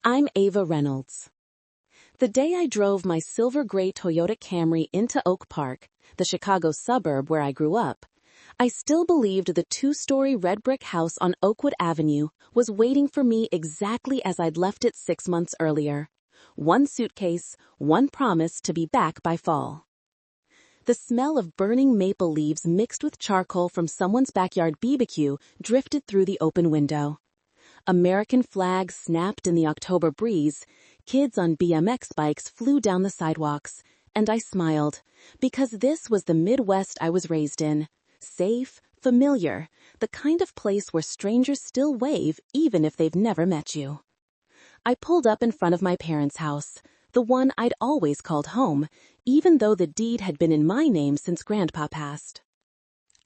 I'm Ava Reynolds. The day I drove my silver gray Toyota Camry into Oak Park, the Chicago suburb where I grew up, I still believed the two-story red brick house on Oakwood Avenue was waiting for me exactly as I'd left it 6 months earlier. One suitcase, one promise to be back by fall. The smell of burning maple leaves mixed with charcoal from someone's backyard BBQ drifted through the open window. American flags snapped in the October breeze, kids on BMX bikes flew down the sidewalks, and I smiled, because this was the Midwest I was raised in. Safe, familiar, the kind of place where strangers still wave even if they've never met you. I pulled up in front of my parents' house, the one I'd always called home, even though the deed had been in my name since Grandpa passed.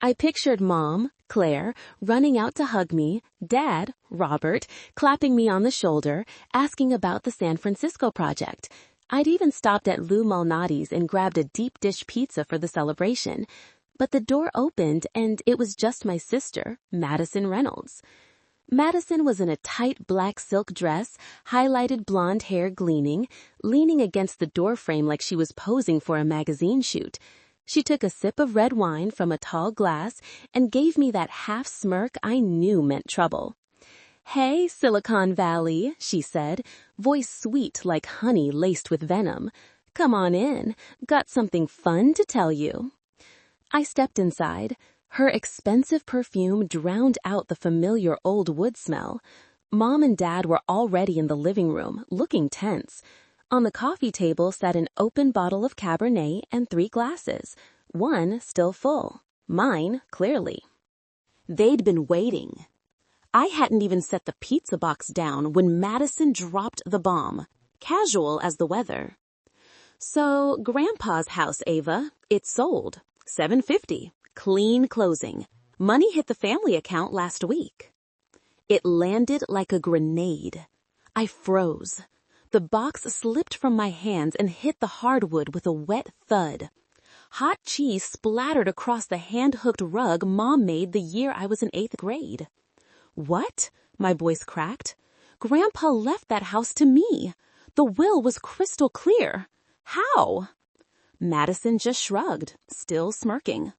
I pictured Mom, Claire, running out to hug me, Dad, Robert, clapping me on the shoulder, asking about the San Francisco project. I'd even stopped at Lou Malnati's and grabbed a deep dish pizza for the celebration. But the door opened and it was just my sister, Madison Reynolds. Madison was in a tight black silk dress, highlighted blonde hair gleaming, leaning against the doorframe like she was posing for a magazine shoot. She took a sip of red wine from a tall glass and gave me that half smirk I knew meant trouble. "Hey, Silicon Valley," she said, voice sweet like honey laced with venom. "Come on in. Got something fun to tell you." I stepped inside. Her expensive perfume drowned out the familiar old wood smell. Mom and Dad were already in the living room, looking tense. On the coffee table sat an open bottle of Cabernet and 3 glasses, one still full. Mine, clearly. They'd been waiting. I hadn't even set the pizza box down when Madison dropped the bomb, casual as the weather. "So, Grandpa's house, Ava, it's sold. $750. Clean closing. Money hit the family account last week." It landed like a grenade. I froze. The box slipped from my hands and hit the hardwood with a wet thud. Hot cheese splattered across the hand-hooked rug Mom made the year I was in 8th grade. "What?" my voice cracked. "Grandpa left that house to me. The will was crystal clear. How?" Madison just shrugged, still smirking.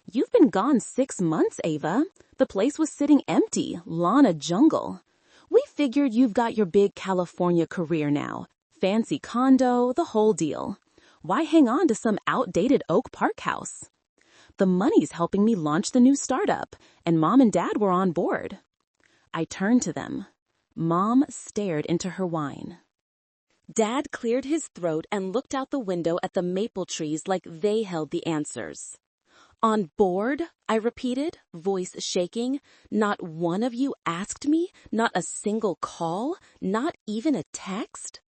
"You've been gone 6 months, Ava. The place was sitting empty, lawn a jungle. We figured you've got your big California career now. Fancy condo, the whole deal. Why hang on to some outdated Oak Park house? The money's helping me launch the new startup, and Mom and Dad were on board." I turned to them. Mom stared into her wine. Dad cleared his throat and looked out the window at the maple trees like they held the answers. "On board?" I repeated, voice shaking. "Not one of you asked me? Not a single call? Not even a text?"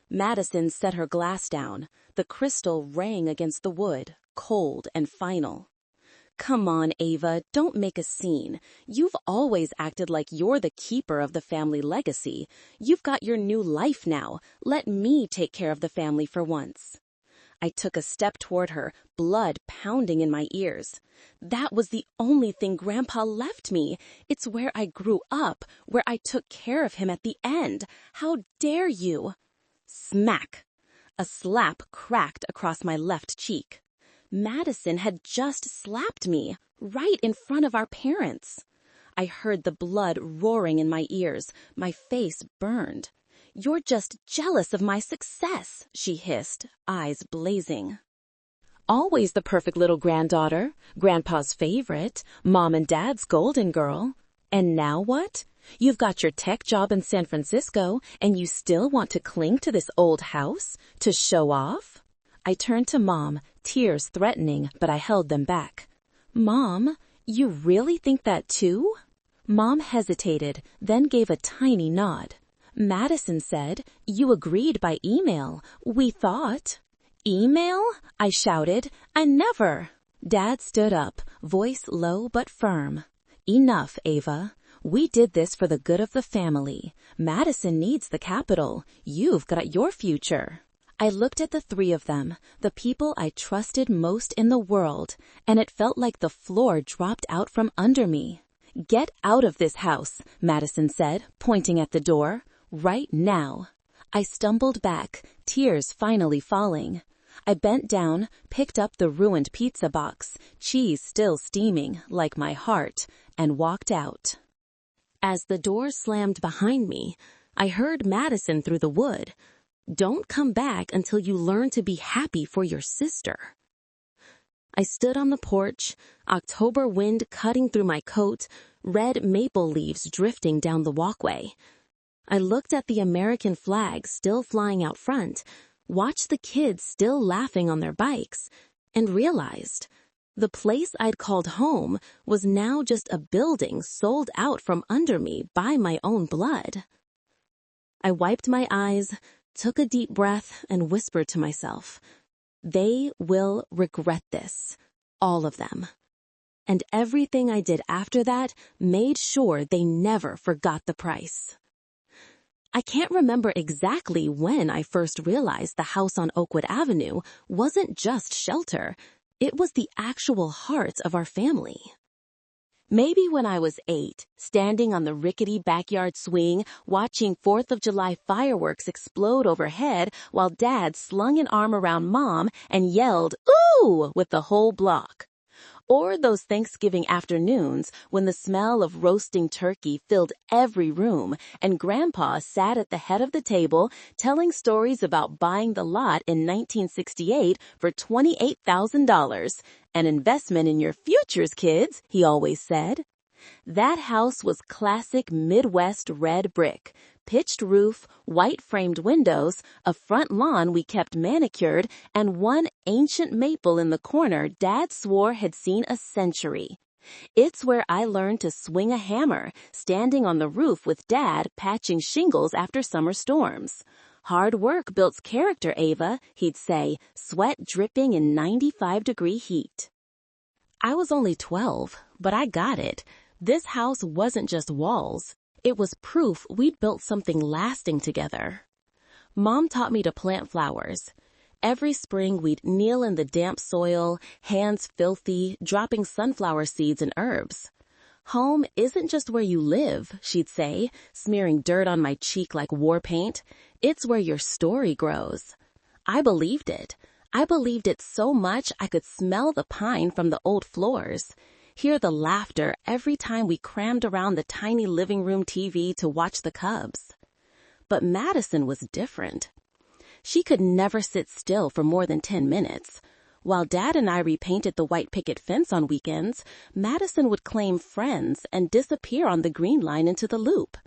Madison set her glass down. The crystal rang against the wood, cold and final. "Come on, Ava, don't make a scene. You've always acted like you're the keeper of the family legacy. You've got your new life now. Let me take care of the family for once." I took a step toward her, blood pounding in my ears. That was the only thing Grandpa left me. It's where I grew up, where I took care of him at the end. How dare you? Smack! A slap cracked across my left cheek. Madison had just slapped me, right in front of our parents. I heard the blood roaring in my ears. My face burned. "You're just jealous of my success," she hissed, eyes blazing. "Always the perfect little granddaughter, Grandpa's favorite, Mom and Dad's golden girl. And now what? You've got your tech job in San Francisco, and you still want to cling to this old house? To show off?" I turned to Mom, tears threatening, but I held them back. "Mom, you really think that too?" Mom hesitated, then gave a tiny nod. "Madison said, you agreed by email. We thought." "Email?" I shouted. "I never." Dad stood up, voice low but firm. "Enough, Ava. We did this for the good of the family. Madison needs the capital. You've got your future." I looked at the 3 of them, the people I trusted most in the world, and it felt like the floor dropped out from under me. "Get out of this house," Madison said, pointing at the door. right now. I stumbled back, tears finally falling. I bent down, picked up the ruined pizza box, cheese still steaming, like my heart, and walked out. As the door slammed behind me, I heard Madison through the wood. "Don't come back until you learn to be happy for your sister." I stood on the porch, October wind cutting through my coat, red maple leaves drifting down the walkway. I looked at the American flag still flying out front, watched the kids still laughing on their bikes, and realized the place I'd called home was now just a building sold out from under me by my own blood. I wiped my eyes, took a deep breath, and whispered to myself, "They will regret this, all of them." And everything I did after that made sure they never forgot the price. I can't remember exactly when I first realized the house on Oakwood Avenue wasn't just shelter, it was the actual heart of our family. Maybe when I was 8, standing on the rickety backyard swing, watching 4th of July fireworks explode overhead while Dad slung an arm around Mom and yelled, "Ooh!" with the whole block. Or those Thanksgiving afternoons when the smell of roasting turkey filled every room and Grandpa sat at the head of the table telling stories about buying the lot in 1968 for $28,000. "An investment in your futures, kids," he always said. That house was classic Midwest red brick, pitched roof, white-framed windows, a front lawn we kept manicured, and one ancient maple in the corner Dad swore had seen a century. It's where I learned to swing a hammer, standing on the roof with Dad patching shingles after summer storms. "Hard work builds character, Ava," he'd say, sweat dripping in 95-degree heat. I was only 12, but I got it. This house wasn't just walls. It was proof we'd built something lasting together. Mom taught me to plant flowers. Every spring we'd kneel in the damp soil, hands filthy, dropping sunflower seeds and herbs. "Home isn't just where you live," she'd say, smearing dirt on my cheek like war paint. "It's where your story grows." I believed it. I believed it so much I could smell the pine from the old floors, hear the laughter every time we crammed around the tiny living room TV to watch the Cubs. But Madison was different. She could never sit still for more than 10 minutes. While Dad and I repainted the white picket fence on weekends, Madison would claim friends and disappear on the green line into the loop.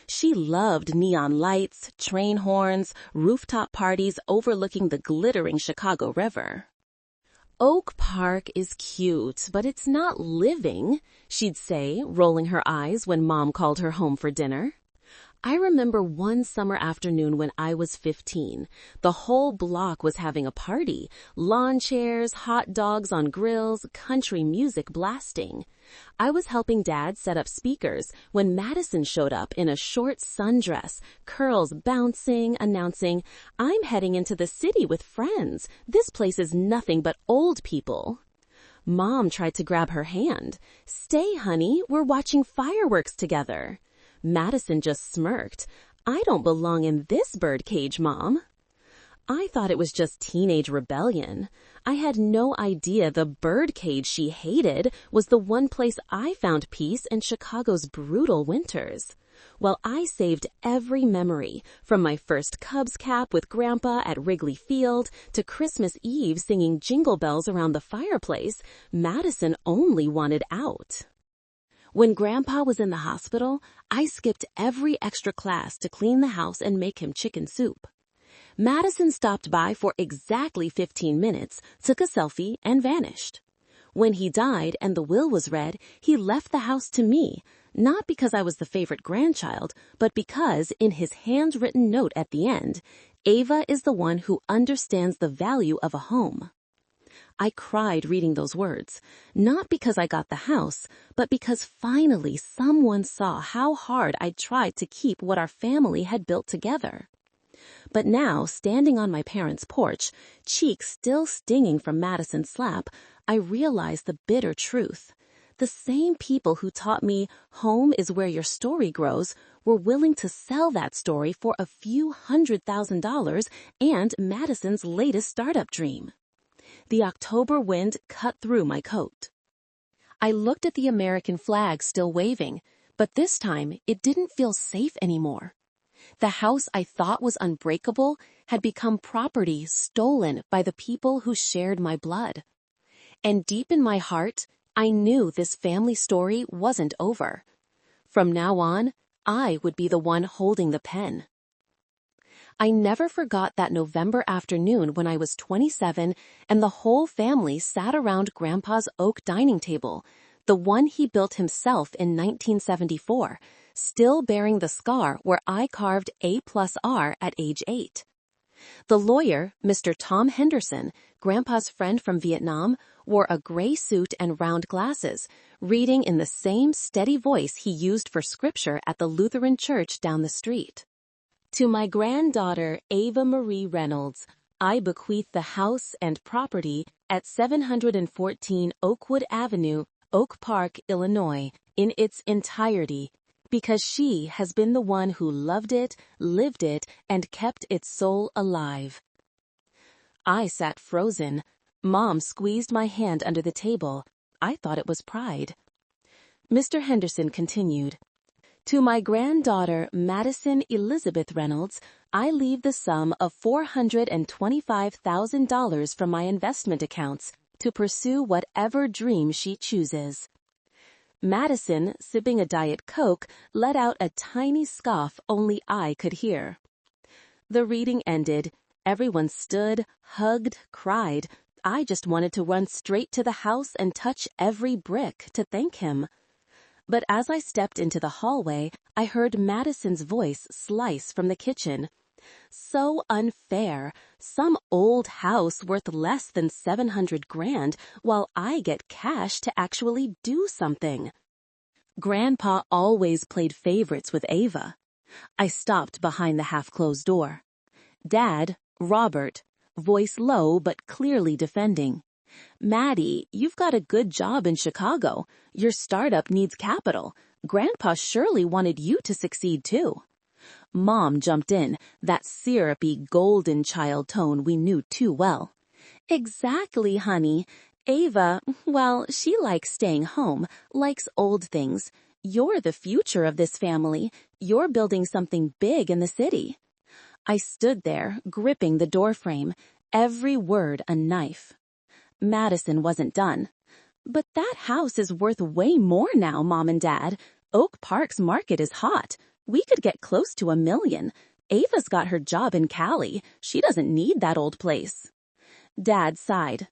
She loved neon lights, train horns, rooftop parties overlooking the glittering Chicago River. "Oak Park is cute, but it's not living," she'd say, rolling her eyes when Mom called her home for dinner. I remember one summer afternoon when I was 15. The whole block was having a party, lawn chairs, hot dogs on grills, country music blasting. I was helping Dad set up speakers when Madison showed up in a short sundress, curls bouncing, announcing, "I'm heading into the city with friends. This place is nothing but old people." Mom tried to grab her hand. "Stay, honey, we're watching fireworks together." Madison just smirked. "I don't belong in this birdcage, Mom." I thought it was just teenage rebellion. I had no idea the birdcage she hated was the one place I found peace in Chicago's brutal winters. While I saved every memory, from my first Cubs cap with Grandpa at Wrigley Field to Christmas Eve singing jingle bells around the fireplace, Madison only wanted out. When Grandpa was in the hospital, I skipped every extra class to clean the house and make him chicken soup. Madison stopped by for exactly 15 minutes, took a selfie, and vanished. When he died and the will was read, he left the house to me, not because I was the favorite grandchild, but because, in his handwritten note at the end, "Ava is the one who understands the value of a home." I cried reading those words, not because I got the house, but because finally someone saw how hard I tried to keep what our family had built together. But now, standing on my parents' porch, cheeks still stinging from Madison's slap, I realized the bitter truth. The same people who taught me home is where your story grows were willing to sell that story for a few $100,000 and Madison's latest startup dream. The October wind cut through my coat. I looked at the American flag still waving, but this time it didn't feel safe anymore. The house I thought was unbreakable had become property stolen by the people who shared my blood. And deep in my heart, I knew this family story wasn't over. From now on, I would be the one holding the pen. I never forgot that November afternoon when I was 27 and the whole family sat around Grandpa's oak dining table, the one he built himself in 1974, still bearing the scar where I carved A+R at age 8. The lawyer, Mr. Tom Henderson, Grandpa's friend from Vietnam, wore a gray suit and round glasses, reading in the same steady voice he used for scripture at the Lutheran church down the street. To my granddaughter, Ava Marie Reynolds, I bequeath the house and property at 714 Oakwood Avenue, Oak Park, Illinois, in its entirety, because she has been the one who loved it, lived it, and kept its soul alive. I sat frozen. Mom squeezed my hand under the table. I thought it was pride. Mr. Henderson continued. To my granddaughter, Madison Elizabeth Reynolds, I leave the sum of $425,000 from my investment accounts to pursue whatever dream she chooses. Madison, sipping a Diet Coke, let out a tiny scoff only I could hear. The reading ended. Everyone stood, hugged, cried. I just wanted to run straight to the house and touch every brick to thank him. But as I stepped into the hallway, I heard Madison's voice slice from the kitchen. So unfair. Some old house worth less than $700,000 while I get cash to actually do something. Grandpa always played favorites with Ava. I stopped behind the half-closed door. Dad, Robert, voice low but clearly defending. Maddie, you've got a good job in Chicago. Your startup needs capital. Grandpa surely wanted you to succeed too. Mom jumped in, that syrupy golden child tone we knew too well. Exactly, honey. Ava, well, she likes staying home, likes old things. You're the future of this family. You're building something big in the city. I stood there, gripping the doorframe, every word a knife. Madison wasn't done. But that house is worth way more now, Mom and Dad. Oak Park's market is hot. We could get close to $1 million. Ava's got her job in Cali. She doesn't need that old place. Dad sighed.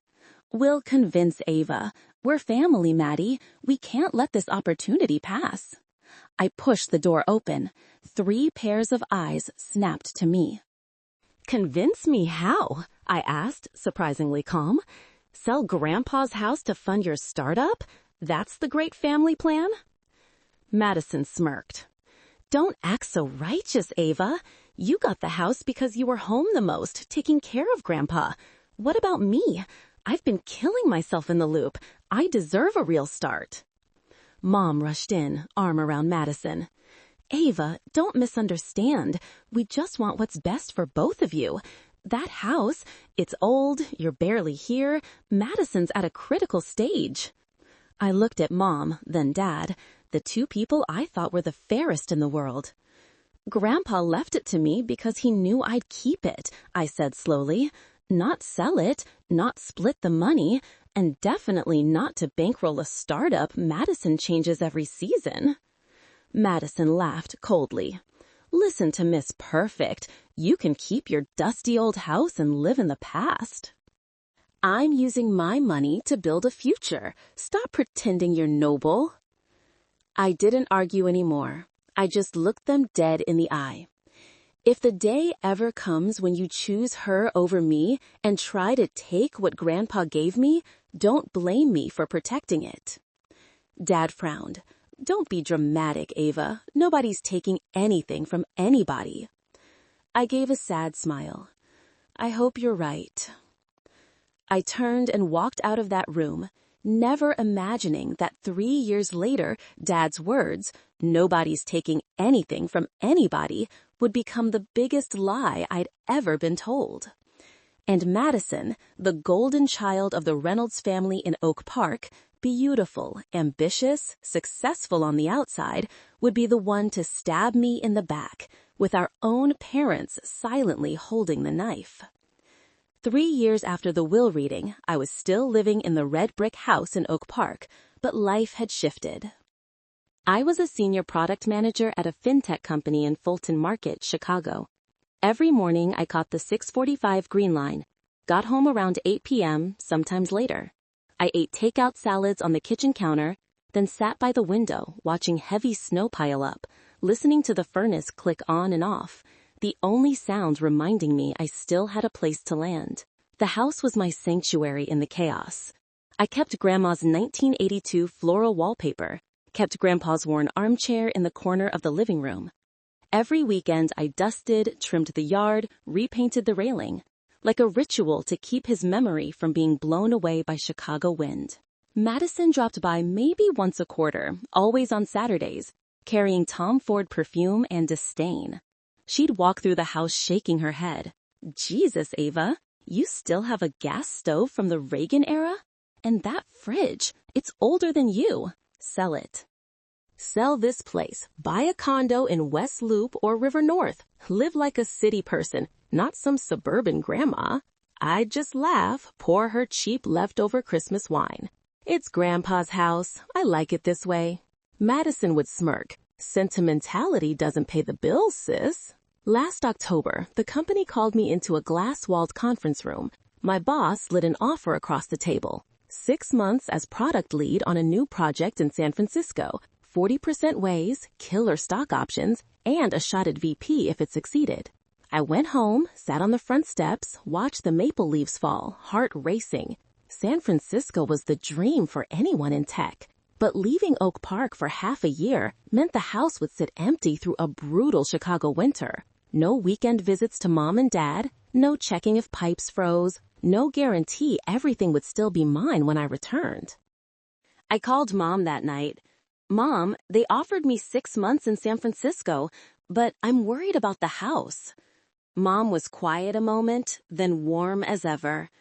We'll convince Ava. We're family, Maddie. We can't let this opportunity pass. I pushed the door open. 3 pairs of eyes snapped to me. Convince me how? I asked, surprisingly calm. Sell Grandpa's house to fund your startup? That's the great family plan? Madison smirked. Don't act so righteous, Ava. You got the house because you were home the most, taking care of Grandpa. What about me? I've been killing myself in the loop. I deserve a real start. Mom rushed in, arm around Madison. Ava, don't misunderstand. We just want what's best for both of you. That house, it's old, you're barely here. Madison's at a critical stage. I looked at Mom, then Dad, the 2 people I thought were the fairest in the world. Grandpa left it to me because he knew I'd keep it, I said slowly. Not sell it, not split the money, and definitely not to bankroll a startup Madison changes every season. Madison laughed coldly. Listen to Miss Perfect. You can keep your dusty old house and live in the past. I'm using my money to build a future. Stop pretending you're noble. I didn't argue anymore. I just looked them dead in the eye. If the day ever comes when you choose her over me and try to take what Grandpa gave me, don't blame me for protecting it. Dad frowned. Don't be dramatic, Ava. Nobody's taking anything from anybody. I gave a sad smile. I hope you're right. I turned and walked out of that room. never imagining that 3 years later, Dad's words, "Nobody's taking anything from anybody," would become the biggest lie I'd ever been told. And Madison, the golden child of the Reynolds family in Oak Park, beautiful, ambitious, successful on the outside, would be the one to stab me in the back, with our own parents silently holding the knife. 3 years after the will reading, I was still living in the red brick house in Oak Park, but life had shifted. I was a senior product manager at a fintech company in Fulton Market, Chicago. Every morning I caught the 6:45 Green Line, got home around 8 p.m., sometimes later. I ate takeout salads on the kitchen counter, then sat by the window watching heavy snow pile up, listening to the furnace click on and off, the only sound reminding me I still had a place to land. The house was my sanctuary in the chaos. I kept Grandma's 1982 floral wallpaper, kept Grandpa's worn armchair in the corner of the living room. Every weekend I dusted, trimmed the yard, repainted the railing, like a ritual to keep his memory from being blown away by Chicago wind. Madison dropped by maybe once a quarter, always on Saturdays, carrying Tom Ford perfume and disdain. She'd walk through the house shaking her head. "Jesus, Ava, you still have a gas stove from the Reagan era? And that fridge, it's older than you. Sell it. Sell this place, buy a condo in West Loop or River North, live like a city person, not some suburban grandma." I'd just laugh, pour her cheap leftover Christmas wine. "It's Grandpa's house. I like it this way." Madison would smirk. "Sentimentality doesn't pay the bills, sis." Last October, the company called me into a glass-walled conference room. My boss slid an offer across the table. 6 months as product lead on a new project in San Francisco, 40% ways, killer stock options, and a shot at VP if it succeeded. I went home, sat on the front steps, watched the maple leaves fall, heart racing. San Francisco was the dream for anyone in tech. But leaving Oak Park for half a year meant the house would sit empty through a brutal Chicago winter. No weekend visits to Mom and Dad, no checking if pipes froze, no guarantee everything would still be mine when I returned. I called Mom that night. "Mom, they offered me 6 months in San Francisco, but I'm worried about the house." Mom was quiet a moment, then warm as ever.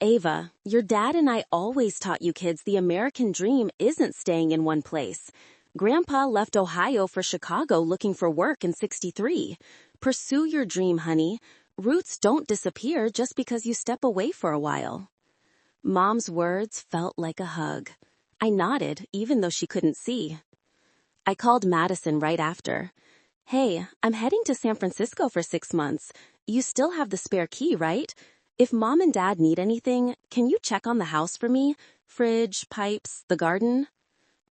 "Ava, your dad and I always taught you kids the American dream isn't staying in one place. Grandpa left Ohio for Chicago looking for work in '63. Pursue your dream, honey. Roots don't disappear just because you step away for a while." Mom's words felt like a hug. I nodded, even though she couldn't see. I called Madison right after. "Hey, I'm heading to San Francisco for 6 months. You still have the spare key, right? If Mom and Dad need anything, can you check on the house for me? Fridge, pipes, the garden?"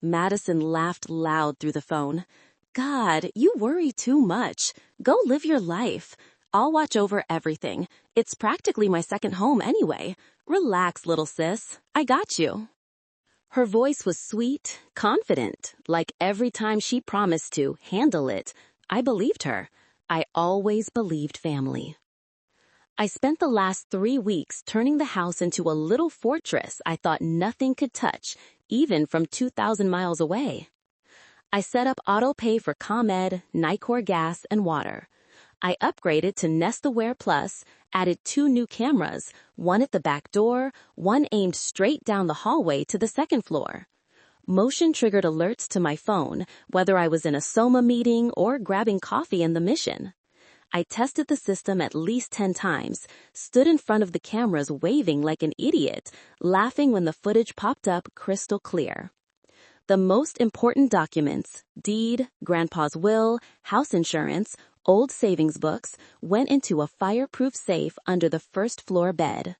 Madison laughed loud through the phone. "God, you worry too much. Go live your life. I'll watch over everything. It's practically my second home anyway. Relax, little sis. I got you." Her voice was sweet, confident, like every time she promised to handle it. I believed her. I always believed family. I spent the last 3 weeks turning the house into a little fortress I thought nothing could touch, even from 2,000 miles away. I set up auto pay for ComEd, Nicor gas, and water. I upgraded to Nest Aware Plus, added 2 new cameras, one at the back door, one aimed straight down the hallway to the second floor. Motion-triggered alerts to my phone, whether I was in a SOMA meeting or grabbing coffee in the Mission. I tested the system at least 10 times, stood in front of the cameras waving like an idiot, laughing when the footage popped up crystal clear. The most important documents, deed, Grandpa's will, house insurance, old savings books, went into a fireproof safe under the first-floor bed.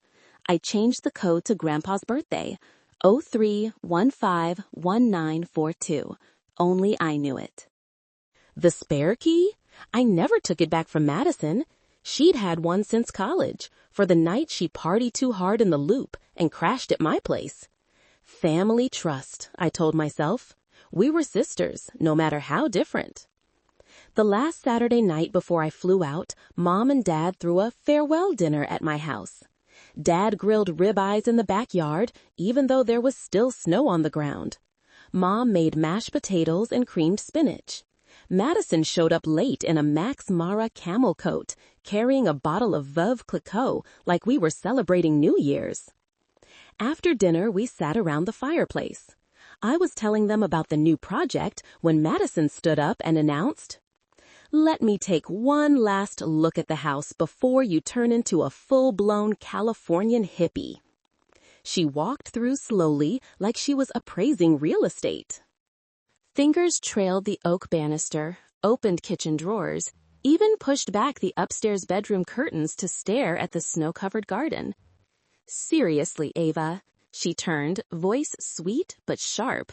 I changed the code to Grandpa's birthday, 03151942. Only I knew it. The spare key? I never took it back from Madison. She'd had one since college, for the night she partied too hard in the Loop and crashed at my place. Family trust, I told myself. We were sisters, no matter how different. The last Saturday night before I flew out, Mom and Dad threw a farewell dinner at my house. Dad grilled ribeyes in the backyard, even though there was still snow on the ground. Mom made mashed potatoes and creamed spinach. Madison showed up late in a Max Mara camel coat, carrying a bottle of Veuve Clicquot like we were celebrating New Year's. After dinner, we sat around the fireplace. I was telling them about the new project when Madison stood up and announced, "Let me take one last look at the house before you turn into a full-blown Californian hippie." She walked through slowly like she was appraising real estate. Fingers trailed the oak banister, opened kitchen drawers, even pushed back the upstairs bedroom curtains to stare at the snow-covered garden. "Seriously, Ava," she turned, voice sweet but sharp.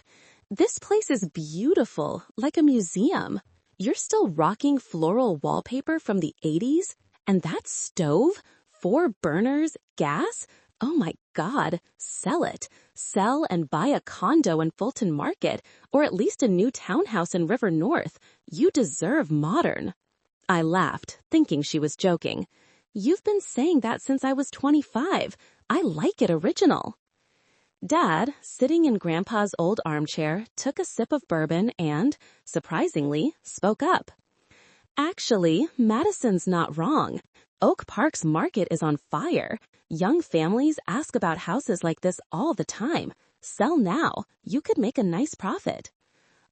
"This place is beautiful, like a museum. You're still rocking floral wallpaper from the 80s? And that stove? 4 burners, gas? Oh my God, sell it. Sell and buy a condo in Fulton Market, or at least a new townhouse in River North. You deserve modern." I laughed, thinking she was joking. "You've been saying that since I was 25. I like it original." Dad, sitting in Grandpa's old armchair, took a sip of bourbon and, surprisingly, spoke up. "Actually, Madison's not wrong. Oak Park's market is on fire. Young families ask about houses like this all the time. Sell now. You could make a nice profit."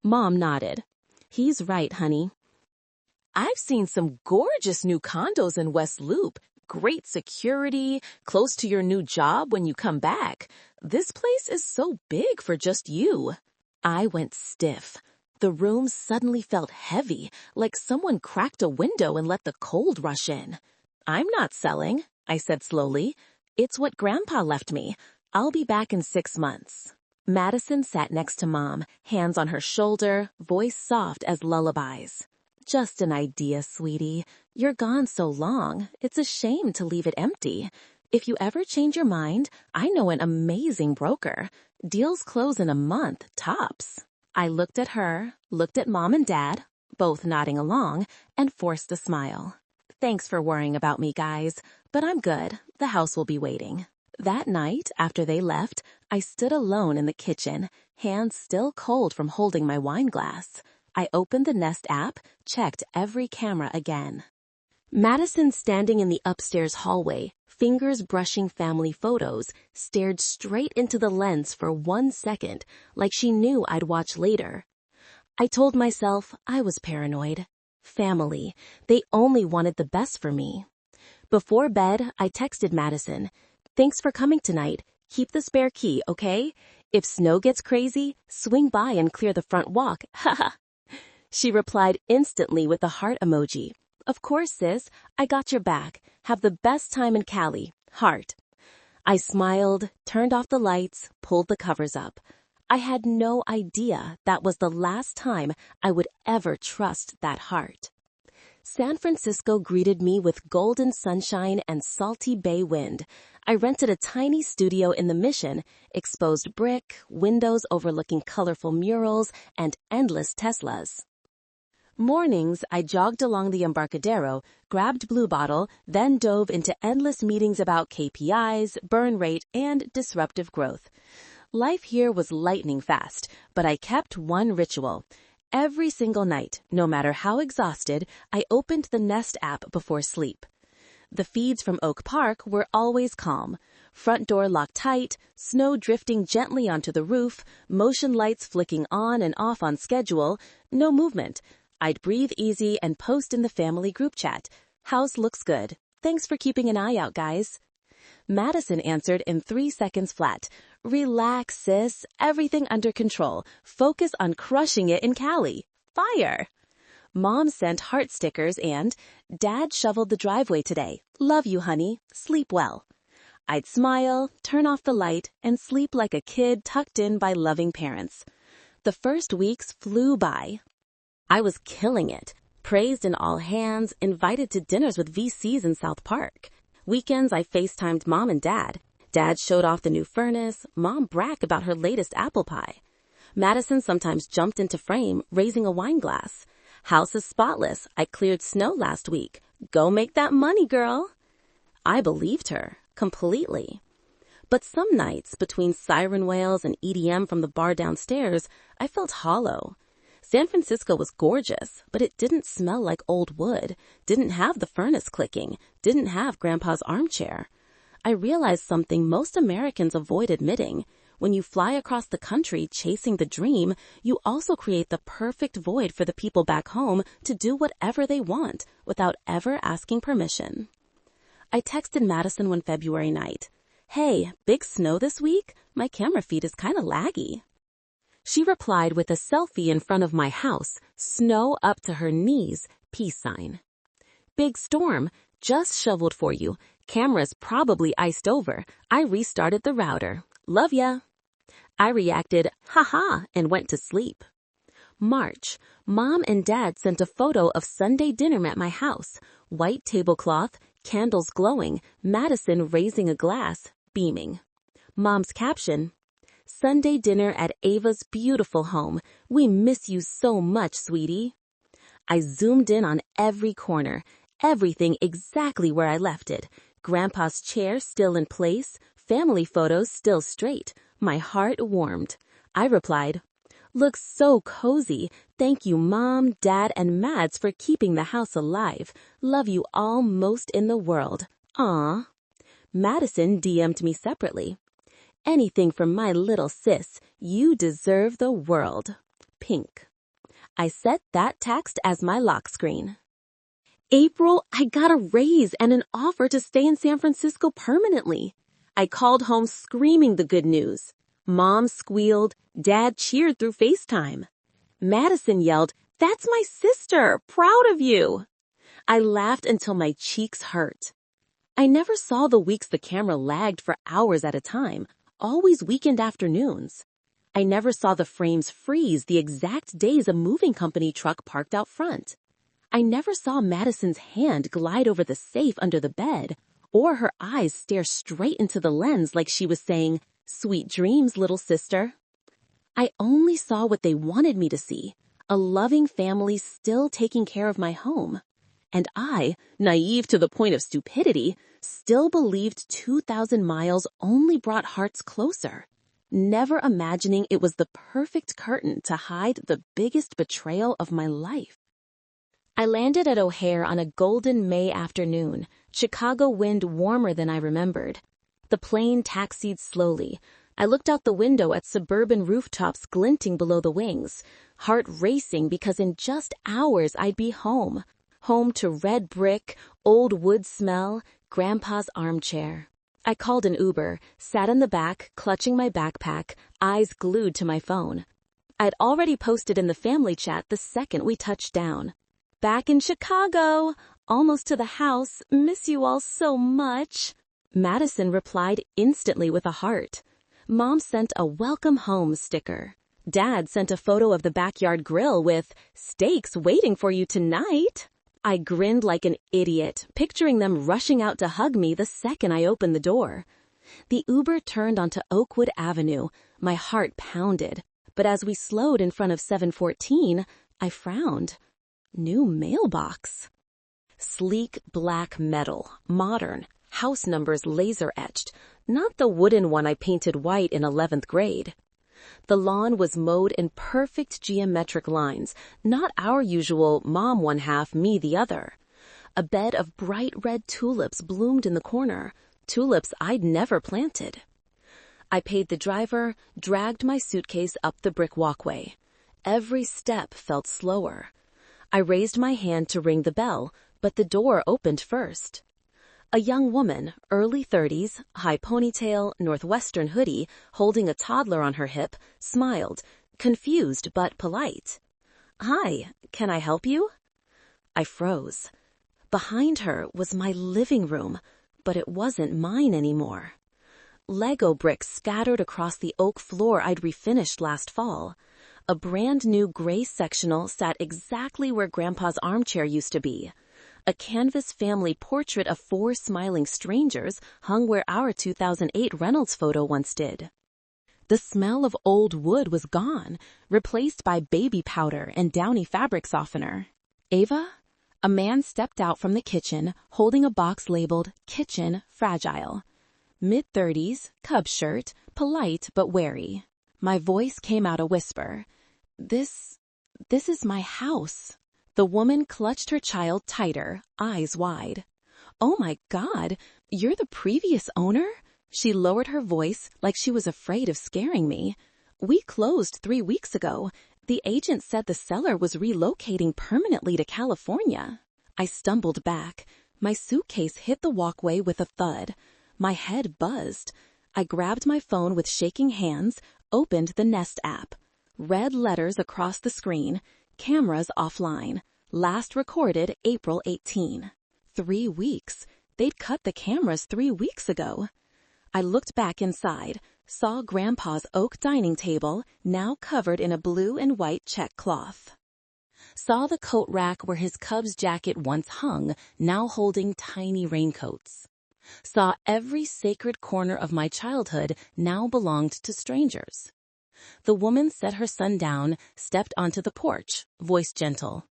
Mom nodded. "He's right, honey. I've seen some gorgeous new condos in West Loop. Great security, close to your new job when you come back. This place is so big for just you." I went stiff. The room suddenly felt heavy, like someone cracked a window and let the cold rush in. "I'm not selling," I said slowly. "It's what Grandpa left me. I'll be back in 6 months." Madison sat next to Mom, hands on her shoulder, voice soft as lullabies. "Just an idea, sweetie. You're gone so long, it's a shame to leave it empty. If you ever change your mind, I know an amazing broker. Deals close in a month, tops." I looked at her, looked at Mom and Dad, both nodding along, and forced a smile. "Thanks for worrying about me, guys, but I'm good. The house will be waiting." That night, after they left, I stood alone in the kitchen, hands still cold from holding my wine glass. I opened the Nest app, checked every camera again. Madison, standing in the upstairs hallway, fingers brushing family photos, stared straight into the lens for 1 second, like she knew I'd watch later. I told myself I was paranoid. Family. They only wanted the best for me. Before bed, I texted Madison, "Thanks for coming tonight. Keep the spare key, okay? If snow gets crazy, swing by and clear the front walk. Haha." She replied instantly with a heart emoji. "Of course, sis. I got your back. Have the best time in Cali. Heart." I smiled, turned off the lights, pulled the covers up. I had no idea that was the last time I would ever trust that heart. San Francisco greeted me with golden sunshine and salty bay wind. I rented a tiny studio in the Mission, exposed brick, windows overlooking colorful murals, and endless Teslas. Mornings, I jogged along the Embarcadero, grabbed Blue Bottle, then dove into endless meetings about KPIs, burn rate, and disruptive growth. Life here was lightning fast, but I kept one ritual. Every single night, no matter how exhausted, I opened the Nest app before sleep. The feeds from Oak Park were always calm. Front door locked tight, snow drifting gently onto the roof, motion lights flicking on and off on schedule, no movement. I'd breathe easy and post in the family group chat. "House looks good. Thanks for keeping an eye out, guys." Madison answered in 3 seconds flat. "Relax, sis. Everything under control. Focus on crushing it in Cali. Fire." Mom sent heart stickers and, "Dad shoveled the driveway today. Love you, honey. Sleep well." I'd smile, turn off the light, and sleep like a kid tucked in by loving parents. The first weeks flew by. I was killing it. Praised in all hands, invited to dinners with VCs in South Park. Weekends, I FaceTimed Mom and Dad. Dad showed off the new furnace. Mom bragged about her latest apple pie. Madison sometimes jumped into frame, raising a wine glass. "House is spotless. I cleared snow last week. Go make that money, girl." I believed her. completely. But some nights, between siren wails and EDM from the bar downstairs, I felt hollow. San Francisco was gorgeous, but it didn't smell like old wood, didn't have the furnace clicking, didn't have Grandpa's armchair. I realized something most Americans avoid admitting. When you fly across the country chasing the dream, you also create the perfect void for the people back home to do whatever they want without ever asking permission. I texted Madison one February night. "Hey, big snow this week? My camera feed is kinda laggy." She replied with a selfie in front of my house, snow up to her knees, peace sign. "Big storm, just shoveled for you. Camera's probably iced over. I restarted the router. Love ya." I reacted, haha, and went to sleep. March, Mom and Dad sent a photo of Sunday dinner at my house. White tablecloth, candles glowing, Madison raising a glass, beaming. Mom's caption, "Sunday dinner at Ava's beautiful home. We miss you so much, sweetie." I zoomed in on every corner, everything exactly where I left it. Grandpa's chair still in place, family photos still straight. My heart warmed. I replied, "Looks so cozy. Thank you, Mom, Dad, and Mads for keeping the house alive. Love you all most in the world. Aw." Madison DM'd me separately. "Anything from my little sis. You deserve the world. Pink." I set that text as my lock screen. April, I got a raise and an offer to stay in San Francisco permanently. I called home screaming the good news. Mom squealed, Dad cheered through FaceTime. Madison yelled, "That's my sister, proud of you." I laughed until my cheeks hurt. I never saw the weeks the camera lagged for hours at a time, always weekend afternoons. I never saw the frames freeze the exact days a moving company truck parked out front. I never saw Madison's hand glide over the safe under the bed, or her eyes stare straight into the lens like she was saying, "Sweet dreams, little sister." I only saw what they wanted me to see, a loving family still taking care of my home. And I, naive to the point of stupidity, still believed 2,000 miles only brought hearts closer, never imagining it was the perfect curtain to hide the biggest betrayal of my life. I landed at O'Hare on a golden May afternoon, Chicago wind warmer than I remembered. The plane taxied slowly. I looked out the window at suburban rooftops glinting below the wings, heart racing because in just hours I'd be home. Home to red brick, old wood smell, Grandpa's armchair. I called an Uber, sat in the back, clutching my backpack, eyes glued to my phone. I'd already posted in the family chat the second we touched down. "Back in Chicago, almost to the house, miss you all so much." Madison replied instantly with a heart. Mom sent a welcome home sticker. Dad sent a photo of the backyard grill with "Steaks waiting for you tonight." I grinned like an idiot, picturing them rushing out to hug me the second I opened the door. The Uber turned onto Oakwood Avenue. My heart pounded. But as we slowed in front of 714, I frowned. New mailbox. Sleek black metal, modern, house numbers laser-etched, not the wooden one I painted white in 11th grade. The lawn was mowed in perfect geometric lines, not our usual Mom one half, me the other. A bed of bright red tulips bloomed in the corner, tulips I'd never planted. I paid the driver, dragged my suitcase up the brick walkway. Every step felt slower. I raised my hand to ring the bell, but the door opened first. A young woman, early 30s, high ponytail, Northwestern hoodie, holding a toddler on her hip, smiled, confused but polite. "Hi, can I help you?" I froze. Behind her was my living room, but it wasn't mine anymore. Lego bricks scattered across the oak floor I'd refinished last fall. A brand new gray sectional sat exactly where Grandpa's armchair used to be. A canvas family portrait of 4 smiling strangers hung where our 2008 Reynolds photo once did. The smell of old wood was gone, replaced by baby powder and downy fabric softener. "Ava?" A man stepped out from the kitchen, holding a box labeled "Kitchen Fragile." Mid-30s, cub shirt, polite but wary. My voice came out a whisper. This is my house. The woman clutched her child tighter, eyes wide. Oh my God, you're the previous owner? She lowered her voice like she was afraid of scaring me. We closed 3 weeks ago. The agent said the seller was relocating permanently to California. I stumbled back. My suitcase hit the walkway with a thud. My head buzzed. I grabbed my phone with shaking hands, opened the Nest app. Red letters across the screen, cameras offline. Last recorded April 18. 3 weeks. They'd cut the cameras 3 weeks ago. I looked back inside, saw Grandpa's oak dining table, now covered in a blue and white check cloth. Saw the coat rack where his Cubs jacket once hung, now holding tiny raincoats. Saw every sacred corner of my childhood now belonged to strangers. The woman set her son down, stepped onto the porch, voice gentle.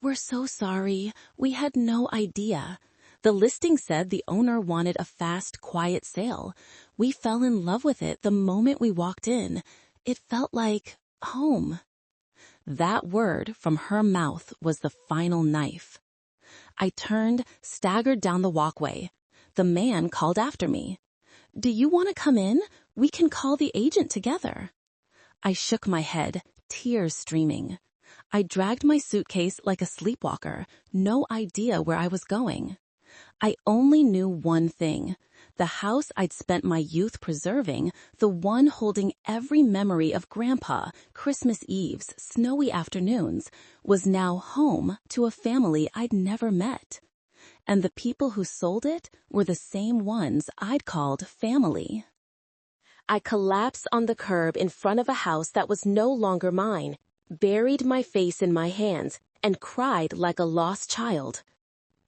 We're so sorry. We had no idea. The listing said the owner wanted a fast, quiet sale. We fell in love with it the moment we walked in. It felt like home. That word from her mouth was the final knife. I turned, staggered down the walkway. The man called after me. Do you want to come in? We can call the agent together. I shook my head, tears streaming. I dragged my suitcase like a sleepwalker, no idea where I was going. I only knew one thing. The house I'd spent my youth preserving, the one holding every memory of Grandpa, Christmas Eves, snowy afternoons, was now home to a family I'd never met. And the people who sold it were the same ones I'd called family. I collapsed on the curb in front of a house that was no longer mine, buried my face in my hands, and cried like a lost child.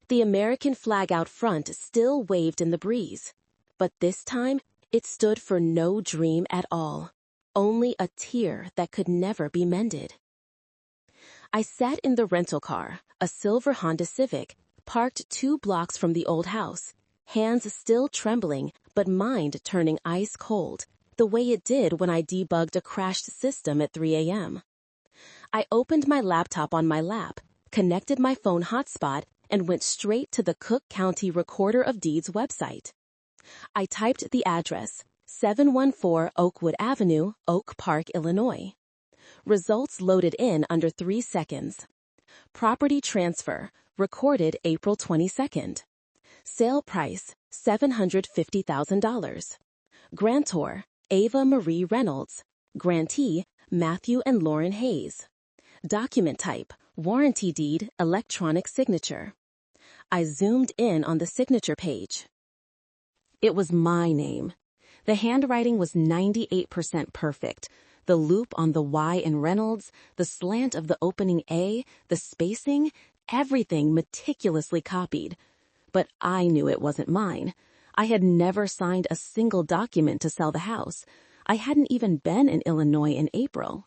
The American flag out front still waved in the breeze, but this time it stood for no dream at all, only a tear that could never be mended. I sat in the rental car, a silver Honda Civic, parked 2 blocks from the old house, hands still trembling but mind turning ice cold, the way it did when I debugged a crashed system at 3 a.m. I opened my laptop on my lap, connected my phone hotspot, and went straight to the Cook County Recorder of Deeds website. I typed the address, 714 Oakwood Avenue, Oak Park, Illinois. Results loaded in under 3 seconds. Property transfer, recorded April 22nd. Sale price, $750,000. Grantor, Ava Marie Reynolds. Grantee, Matthew and Lauren Hayes. Document type, warranty deed, electronic signature. I zoomed in on the signature page. It was my name. The handwriting was 98% perfect. The loop on the Y in Reynolds, the slant of the opening A, the spacing, everything meticulously copied. But I knew it wasn't mine. I had never signed a single document to sell the house. I hadn't even been in Illinois in April.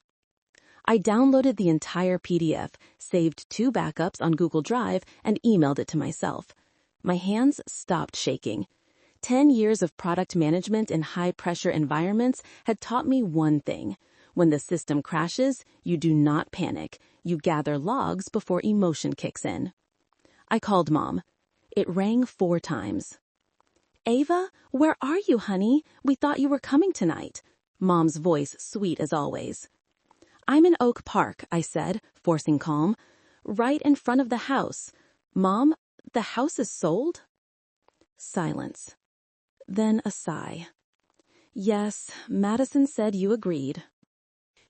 I downloaded the entire PDF, saved 2 backups on Google Drive, and emailed it to myself. My hands stopped shaking. 10 years of product management in high-pressure environments had taught me one thing. When the system crashes, you do not panic. You gather logs before emotion kicks in. I called Mom. It rang 4 times. Ava, where are you, honey? We thought you were coming tonight. Mom's voice sweet as always. I'm in Oak Park, I said, forcing calm. Right in front of the house. Mom, the house is sold? Silence. Then a sigh. Yes, Madison said you agreed.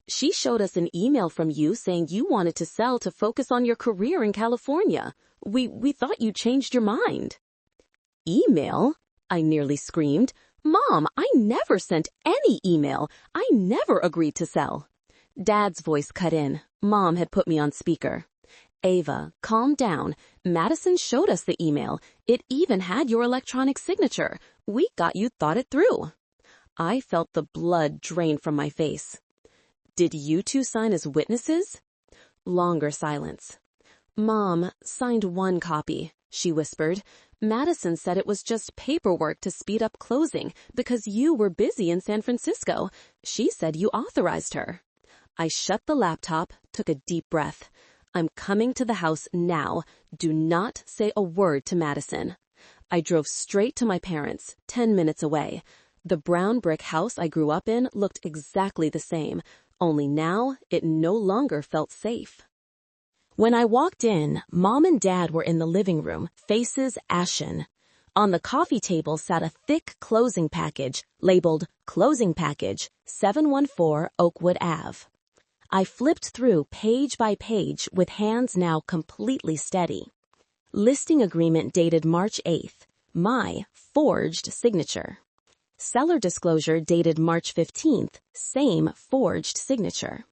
She showed us an email from you saying you wanted to sell to focus on your career in California. We thought you changed your mind. Email? I nearly screamed. Mom, I never sent any email. I never agreed to sell. Dad's voice cut in. Mom had put me on speaker. Ava, calm down. Madison showed us the email. It even had your electronic signature. We got you thought it through. I felt the blood drain from my face. Did you 2 sign as witnesses? Longer silence. Mom signed 1 copy, she whispered. Madison said it was just paperwork to speed up closing because you were busy in San Francisco. She said you authorized her. I shut the laptop, took a deep breath. I'm coming to the house now. Do not say a word to Madison. I drove straight to my parents', 10 minutes away. The brown brick house I grew up in looked exactly the same, only now it no longer felt safe. When I walked in, Mom and Dad were in the living room, faces ashen. On the coffee table sat a thick closing package labeled Closing Package, 714 Oakwood Ave. I flipped through page by page with hands now completely steady. Listing agreement dated March 8th, my forged signature. Seller disclosure dated March 15th, same forged signature.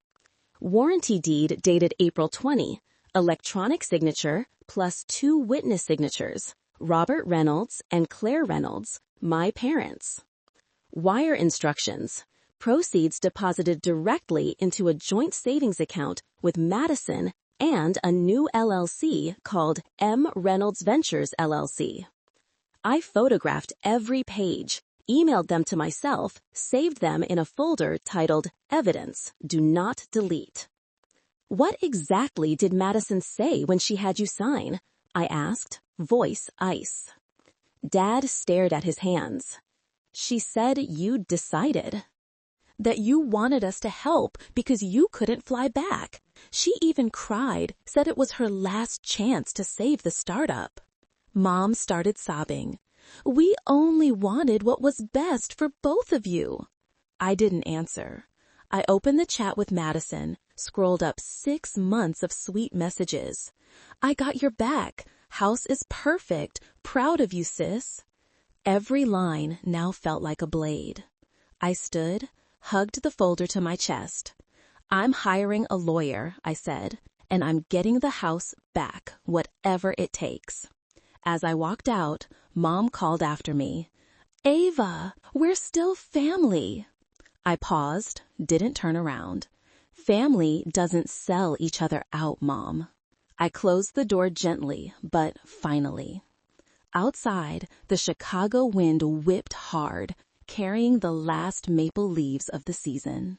Warranty deed dated April 20, electronic signature plus 2 witness signatures, Robert Reynolds and Claire Reynolds, my parents. Wire instructions. Proceeds deposited directly into a joint savings account with Madison and a new LLC called M. Reynolds Ventures LLC. I photographed every page, emailed them to myself, saved them in a folder titled Evidence, Do Not Delete. What exactly did Madison say when she had you sign? I asked, voice ice. Dad stared at his hands. She said you'd decided. That you wanted us to help because you couldn't fly back. She even cried, said it was her last chance to save the startup. Mom started sobbing. We only wanted what was best for both of you. I didn't answer. I opened the chat with Madison, scrolled up 6 months of sweet messages. I got your back. House is perfect. Proud of you, sis. Every line now felt like a blade. I stood, hugged the folder to my chest. I'm hiring a lawyer, I said, and I'm getting the house back, whatever it takes. As I walked out, Mom called after me. Ava, we're still family. I paused, didn't turn around. Family doesn't sell each other out, Mom. I closed the door gently, but finally. Outside, the Chicago wind whipped hard, carrying the last maple leaves of the season.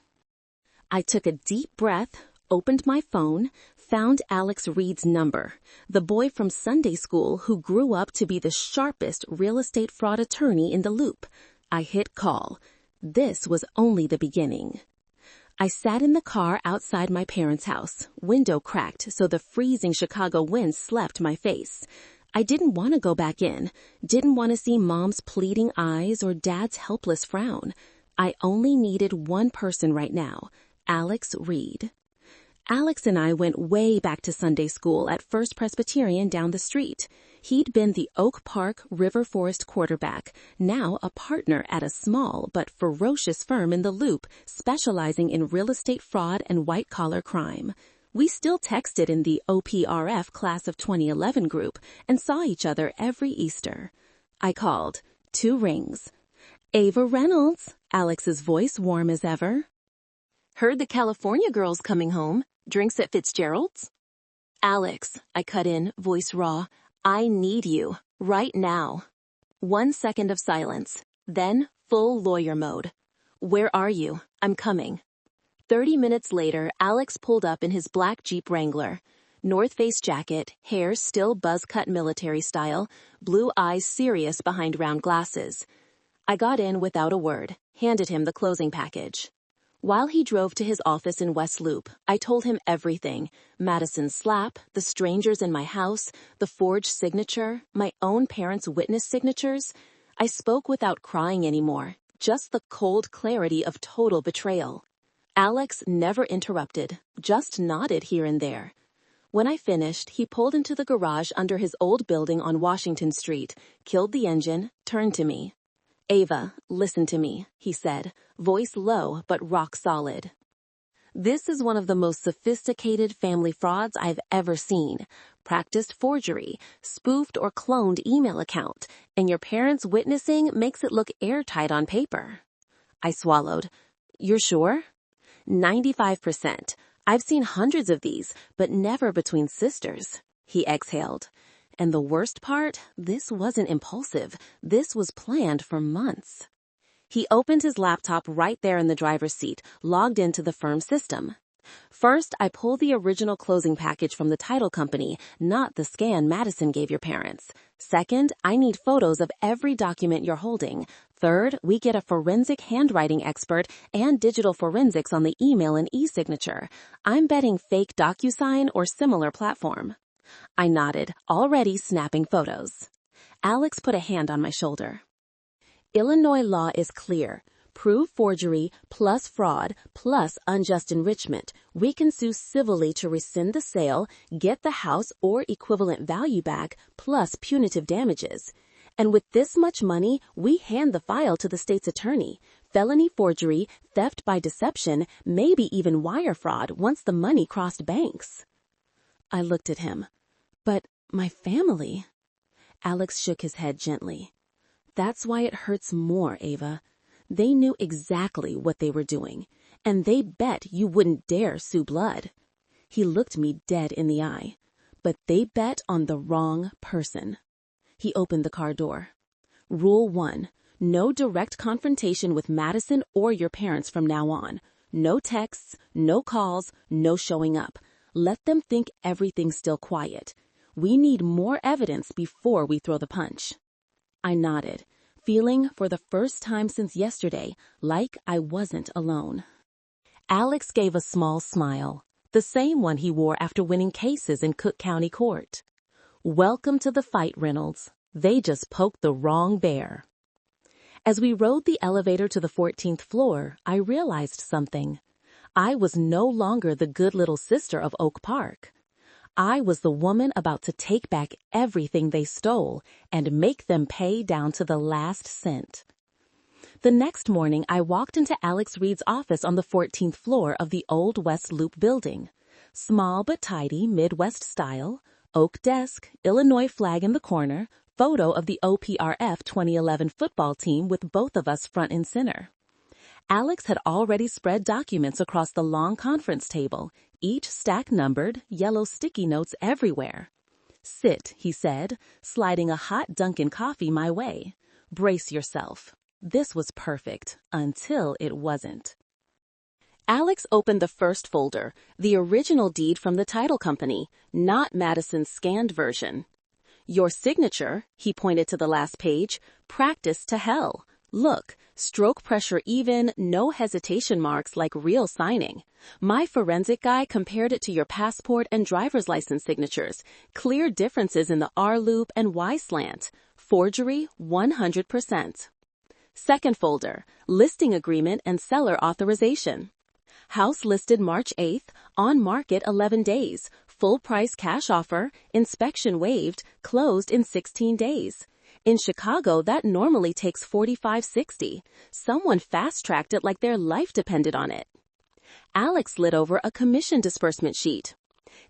I took a deep breath, opened my phone, found Alex Reed's number, the boy from Sunday school who grew up to be the sharpest real estate fraud attorney in the loop. I hit call. This was only the beginning. I sat in the car outside my parents' house, window cracked so the freezing Chicago wind slapped my face. I didn't want to go back in, didn't want to see Mom's pleading eyes or Dad's helpless frown. I only needed one person right now, Alex Reed. Alex and I went way back to Sunday school at First Presbyterian down the street. He'd been the Oak Park River Forest quarterback, now a partner at a small but ferocious firm in the Loop specializing in real estate fraud and white-collar crime. We still texted in the OPRF class of 2011 group and saw each other every Easter. I called. 2 rings. Ava Reynolds, Alex's voice warm as ever. Heard the California girl's coming home. Drinks at Fitzgerald's? Alex, I cut in, voice raw. I need you, right now. 1 second of silence, then full lawyer mode. Where are you? I'm coming. 30 minutes later, Alex pulled up in his black Jeep Wrangler. North Face jacket, hair still buzz-cut military style, blue eyes serious behind round glasses. I got in without a word, handed him the closing package. While he drove to his office in West Loop, I told him everything. Madison's slap, the strangers in my house, the forged signature, my own parents' witness signatures. I spoke without crying anymore, just the cold clarity of total betrayal. Alex never interrupted, just nodded here and there. When I finished, he pulled into the garage under his old building on Washington Street, killed the engine, turned to me. Ava, listen to me, he said, voice low but rock solid. This is one of the most sophisticated family frauds I've ever seen. Practiced forgery, spoofed or cloned email account, and your parents' witnessing makes it look airtight on paper. I swallowed. You're sure? 95%. I've seen hundreds of these, but never between sisters. He exhaled. And the worst part, this wasn't impulsive. This was planned for months. He opened his laptop right there in the driver's seat, logged into the firm system. First, I pull the original closing package from the title company, not the scan Madison gave your parents. Second, I need photos of every document you're holding. Third, we get a forensic handwriting expert and digital forensics on the email and e-signature. I'm betting fake DocuSign or similar platform. I nodded, already snapping photos. Alex put a hand on my shoulder. Illinois law is clear. Prove forgery plus fraud plus unjust enrichment. We can sue civilly to rescind the sale, get the house or equivalent value back, plus punitive damages. And with this much money, we hand the file to the state's attorney. Felony forgery, theft by deception, maybe even wire fraud once the money crossed banks. I looked at him. But my family? Alex shook his head gently. That's why it hurts more, Ava. They knew exactly what they were doing, and they bet you wouldn't dare sue blood. He looked me dead in the eye, but they bet on the wrong person. He opened the car door. Rule 1, no direct confrontation with Madison or your parents from now on. No texts, no calls, no showing up. Let them think everything's still quiet. We need more evidence before we throw the punch. I nodded, feeling for the first time since yesterday like I wasn't alone. Alex gave a small smile, the same one he wore after winning cases in Cook County Court. Welcome to the fight, Reynolds. They just poked the wrong bear. As we rode the elevator to the 14th floor, I realized something. I was no longer the good little sister of Oak Park. I was the woman about to take back everything they stole and make them pay down to the last cent. The next morning, I walked into Alex Reed's office on the 14th floor of the old West Loop building. Small but tidy, Midwest style, oak desk, Illinois flag in the corner, photo of the OPRF 2011 football team with both of us front and center. Alex had already spread documents across the long conference table, each stack numbered, yellow sticky notes everywhere. Sit, he said, sliding a hot Dunkin' coffee my way. Brace yourself. This was perfect, until it wasn't. Alex opened the first folder, the original deed from the title company, not Madison's scanned version. Your signature, he pointed to the last page, practice to hell. Look, stroke pressure even, no hesitation marks like real signing. My forensic guy compared it to your passport and driver's license signatures. Clear differences in the R loop and Y slant. Forgery 100%. Second folder, listing agreement and seller authorization. House listed March 8th, on market 11 days, full price cash offer, inspection waived, closed in 16 days. In Chicago, that normally takes 45-60. Someone fast-tracked it like their life depended on it. Alex slid over a commission disbursement sheet.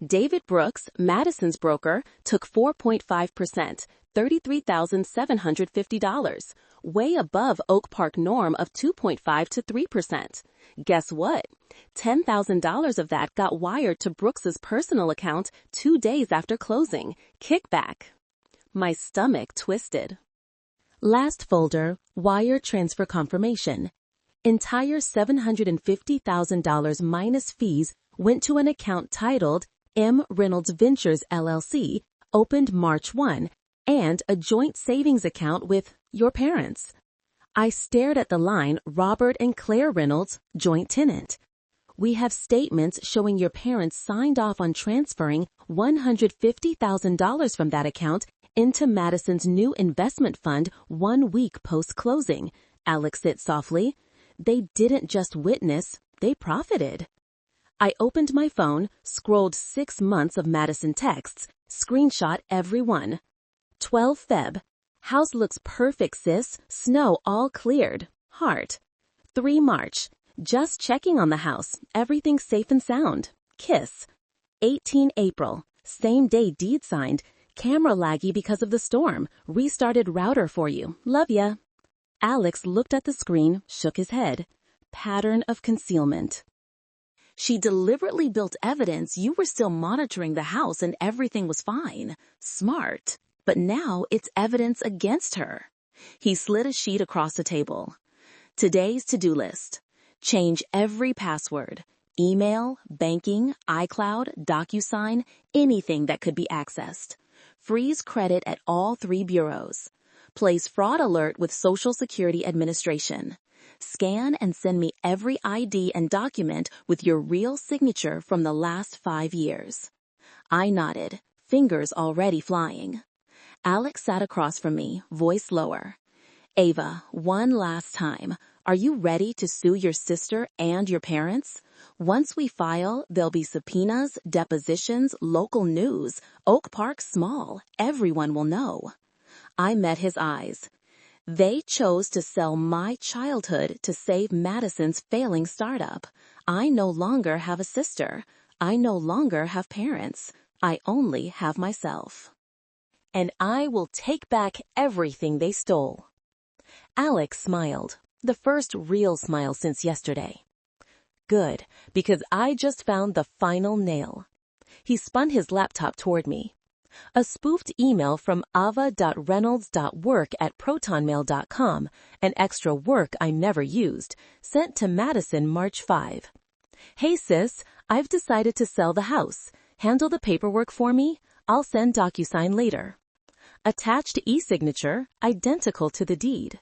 David Brooks, Madison's broker, took 4.5%, $33,750, way above Oak Park norm of 2.5 to 3%. Guess what? $10,000 of that got wired to Brooks's personal account 2 days after closing. Kickback. My stomach twisted. Last folder, wire transfer confirmation. Entire $750,000 minus fees went to an account titled M. Reynolds Ventures LLC, opened March 1, and a joint savings account with your parents. I stared at the line Robert and Claire Reynolds, joint tenant. We have statements showing your parents signed off on transferring $150,000 from that account into Madison's new investment fund 1 week post-closing, Alex said softly. They didn't just witness, they profited. I opened my phone, scrolled 6 months of Madison texts, screenshot every one. 12 Feb. House looks perfect, sis. Snow all cleared. Heart. 3 March. Just checking on the house. Everything's safe and sound. Kiss. 18 April. Same day deed signed. Camera laggy because of the storm. Restarted router for you. Love ya. Alex looked at the screen, shook his head. Pattern of concealment. She deliberately built evidence you were still monitoring the house and everything was fine. Smart. But now it's evidence against her. He slid a sheet across the table. Today's to-do list. Change every password. Email, banking, iCloud, DocuSign, anything that could be accessed. Freeze credit at all 3 bureaus. Place fraud alert with Social Security Administration. Scan and send me every ID and document with your real signature from the last 5 years. I nodded, fingers already flying. Alex sat across from me, voice lower. Ava, one last time. Are you ready to sue your sister and your parents? Once we file, there'll be subpoenas, depositions, local news. Oak Park's small. Everyone will know. I met his eyes. They chose to sell my childhood to save Madison's failing startup. I no longer have a sister. I no longer have parents. I only have myself. And I will take back everything they stole. Alex smiled, the first real smile since yesterday. Good, because I just found the final nail. He spun his laptop toward me. A spoofed email from ava.reynolds.work@protonmail.com, an extra work I never used, sent to Madison March 5. Hey sis, I've decided to sell the house. Handle the paperwork for me. I'll send DocuSign later. Attached e-signature, identical to the deed.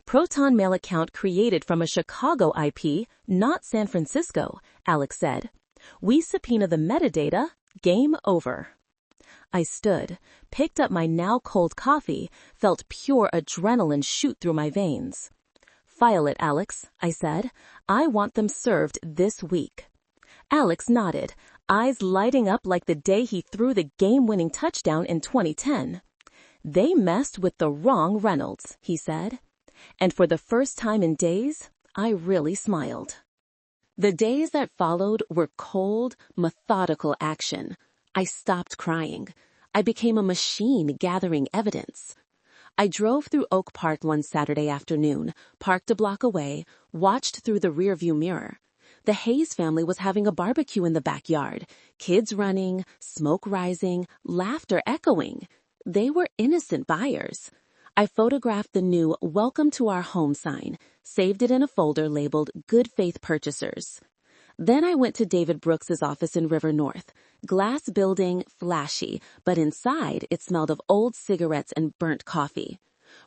Proton Mail account created from a Chicago IP, not San Francisco, Alex said. We subpoena the metadata. Game over. I stood, picked up my now cold coffee, felt pure adrenaline shoot through my veins. File it, Alex, I said. I want them served this week. Alex nodded, eyes lighting up like the day he threw the game-winning touchdown in 2010. They messed with the wrong Reynolds, he said. And for the first time in days, I really smiled. The days that followed were cold, methodical action. I stopped crying. I became a machine gathering evidence. I drove through Oak Park one Saturday afternoon, parked a block away, watched through the rearview mirror. The Hayes family was having a barbecue in the backyard, kids running, smoke rising, laughter echoing. They were innocent buyers. I photographed the new Welcome to Our Home sign, saved it in a folder labeled Good Faith Purchasers. Then I went to David Brooks's office in River North. Glass building, flashy, but inside it smelled of old cigarettes and burnt coffee.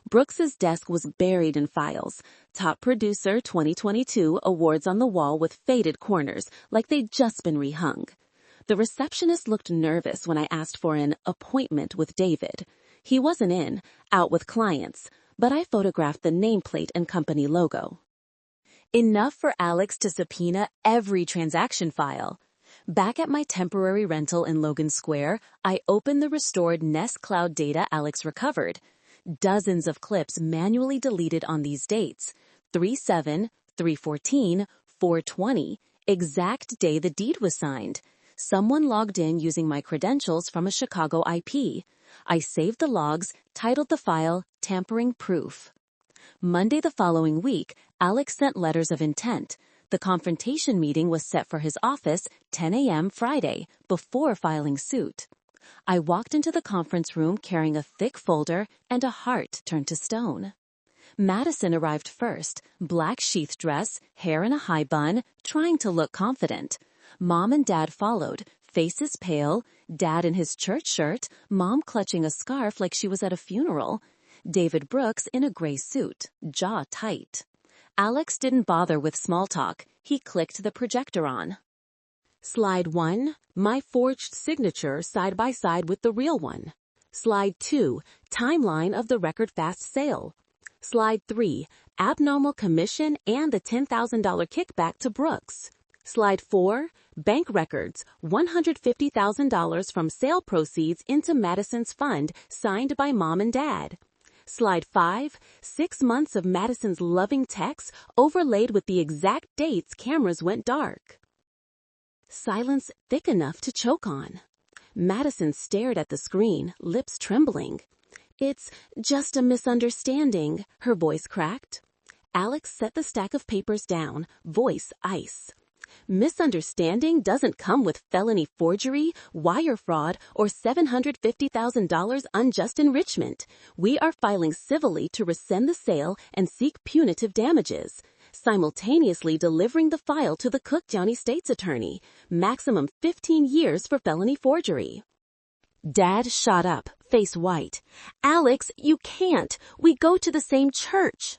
Brooks's desk was buried in files. Top Producer 2022 awards on the wall with faded corners, like they'd just been rehung. The receptionist looked nervous when I asked for an appointment with David. He wasn't in, out with clients, but I photographed the nameplate and company logo. Enough for Alex to subpoena every transaction file. Back at my temporary rental in Logan Square, I opened the restored Nest Cloud data Alex recovered. Dozens of clips manually deleted on these dates. 3/7, 3/14, 4/20, exact day the deed was signed. Someone logged in using my credentials from a Chicago IP. I saved the logs, titled the file Tampering Proof. Monday the following week, Alex sent letters of intent. The confrontation meeting was set for his office, 10 a.m. Friday, before filing suit. I walked into the conference room carrying a thick folder and a heart turned to stone. Madison arrived first, black sheath dress, hair in a high bun, trying to look confident. Mom and Dad followed, faces pale, Dad in his church shirt, Mom clutching a scarf like she was at a funeral. David Brooks in a gray suit, jaw tight. Alex didn't bother with small talk. He clicked the projector on. Slide 1, my forged signature side by side with the real one. Slide 2, timeline of the record fast sale. Slide 3, abnormal commission and the $10,000 kickback to Brooks. Slide 4, bank records, $150,000 from sale proceeds into Madison's fund signed by Mom and Dad. Slide 5, 6 months of Madison's loving texts overlaid with the exact dates cameras went dark. Silence thick enough to choke on. Madison stared at the screen, lips trembling. It's just a misunderstanding, her voice cracked. Alex set the stack of papers down, voice ice. Misunderstanding doesn't come with felony forgery, wire fraud, or $750,000 unjust enrichment. We are filing civilly to rescind the sale and seek punitive damages, simultaneously delivering the file to the Cook County State's Attorney. Maximum 15 years for felony forgery. Dad shot up, face white. Alex, you can't. We go to the same church.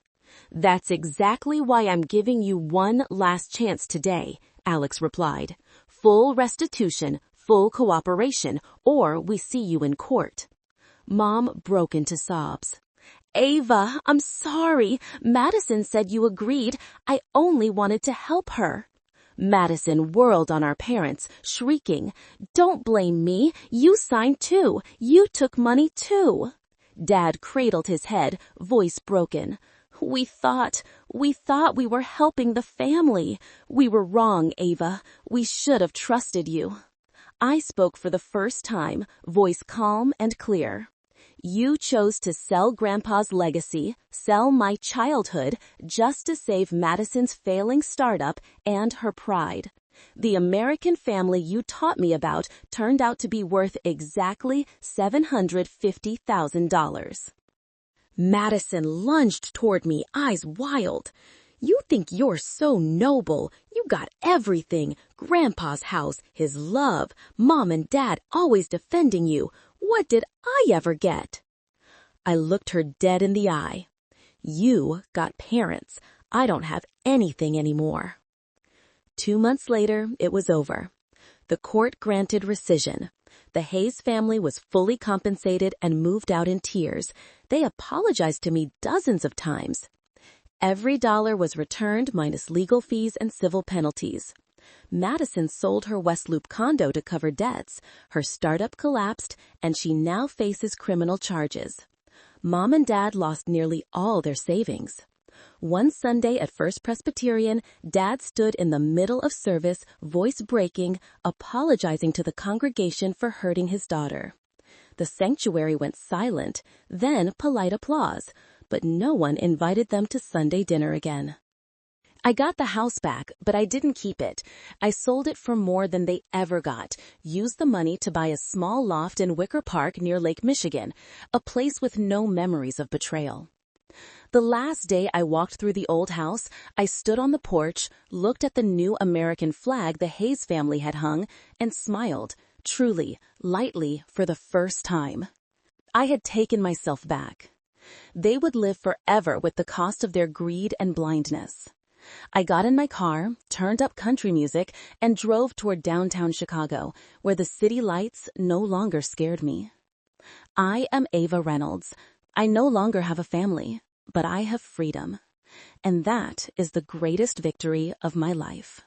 That's exactly why I'm giving you one last chance today, Alex replied. Full restitution, full cooperation, or we see you in court. Mom broke into sobs. Ava, I'm sorry. Madison said you agreed. I only wanted to help her. Madison whirled on our parents, shrieking, Don't blame me. You signed too. You took money too. Dad cradled his head, voice broken. We thought we were helping the family. We were wrong, Ava. We should have trusted you. I spoke for the first time, voice calm and clear. You chose to sell Grandpa's legacy, sell my childhood, just to save Madison's failing startup and her pride. The American family you taught me about turned out to be worth exactly $750,000. Madison lunged toward me, eyes wild. You think you're so noble. You got everything. Grandpa's house, his love, Mom and Dad always defending you. What did I ever get? I looked her dead in the eye. You got parents. I don't have anything anymore. 2 months later, it was over. The court granted rescission. The Hayes family was fully compensated and moved out in tears. They apologized to me dozens of times. Every dollar was returned minus legal fees and civil penalties. Madison sold her West Loop condo to cover debts. Her startup collapsed, and she now faces criminal charges. Mom and Dad lost nearly all their savings. One Sunday at First Presbyterian, Dad stood in the middle of service, voice breaking, apologizing to the congregation for hurting his daughter. The sanctuary went silent, then polite applause, but no one invited them to Sunday dinner again. I got the house back, but I didn't keep it. I sold it for more than they ever got, used the money to buy a small loft in Wicker Park near Lake Michigan, a place with no memories of betrayal. The last day I walked through the old house, I stood on the porch, looked at the new American flag the Hayes family had hung, and smiled, truly, lightly, for the first time. I had taken myself back. They would live forever with the cost of their greed and blindness. I got in my car, turned up country music, and drove toward downtown Chicago, where the city lights no longer scared me. I am Ava Reynolds. I no longer have a family, but I have freedom. And that is the greatest victory of my life.